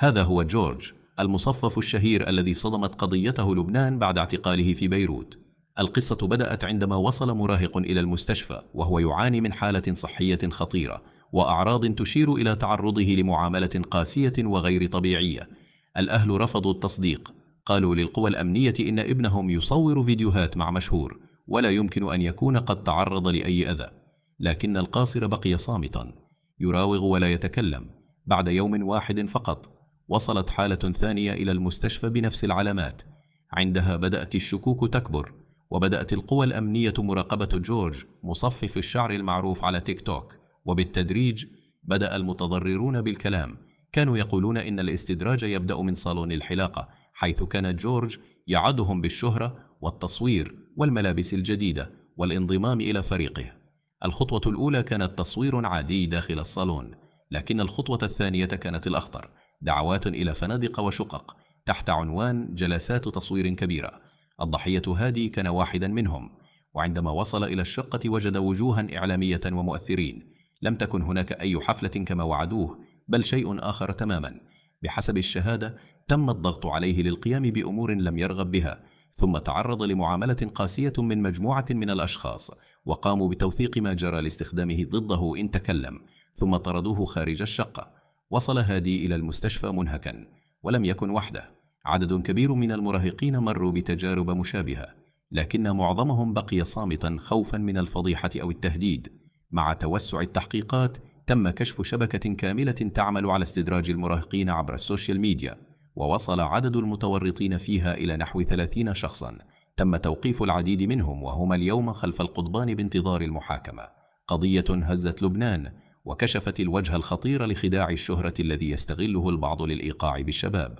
هذا هو جورج، المصفف الشهير الذي صدمت قضيته لبنان بعد اعتقاله في بيروت. القصة بدأت عندما وصل مراهق إلى المستشفى وهو يعاني من حالة صحية خطيرة وأعراض تشير إلى تعرضه لمعاملة قاسية وغير طبيعية. الأهل رفضوا التصديق، قالوا للقوى الأمنية إن ابنهم يصور فيديوهات مع مشهور ولا يمكن أن يكون قد تعرض لأي أذى. لكن القاصر بقي صامتا، يراوغ ولا يتكلم. بعد يوم واحد فقط وصلت حالة ثانية إلى المستشفى بنفس العلامات. عندها بدأت الشكوك تكبر، وبدأت القوى الأمنية مراقبة جورج مصفف الشعر المعروف على تيك توك. وبالتدريج بدأ المتضررون بالكلام. كانوا يقولون إن الاستدراج يبدأ من صالون الحلاقة، حيث كان جورج يعدهم بالشهرة والتصوير والملابس الجديدة والانضمام إلى فريقه. الخطوة الأولى كانت تصوير عادي داخل الصالون، لكن الخطوة الثانية كانت الأخطر: دعوات إلى فنادق وشقق تحت عنوان جلسات تصوير كبيرة. الضحية هادي كان واحدا منهم، وعندما وصل إلى الشقة وجد وجوها إعلامية ومؤثرين. لم تكن هناك أي حفلة كما وعدوه، بل شيء آخر تماما. بحسب الشهادة تم الضغط عليه للقيام بأمور لم يرغب بها، ثم تعرض لمعاملة قاسية من مجموعة من الأشخاص، وقاموا بتوثيق ما جرى لاستخدامه ضده إن تكلم، ثم طردوه خارج الشقة. وصل هادي إلى المستشفى منهكا، ولم يكن وحده. عدد كبير من المراهقين مروا بتجارب مشابهة، لكن معظمهم بقي صامتا خوفا من الفضيحة أو التهديد. مع توسع التحقيقات تم كشف شبكة كاملة تعمل على استدراج المراهقين عبر السوشيال ميديا، ووصل عدد المتورطين فيها إلى نحو 30 شخصا. تم توقيف العديد منهم، وهم اليوم خلف القضبان بانتظار المحاكمة. قضية هزت لبنان وكشفت الوجه الخطير لخداع الشهرة الذي يستغله البعض للإيقاع بالشباب.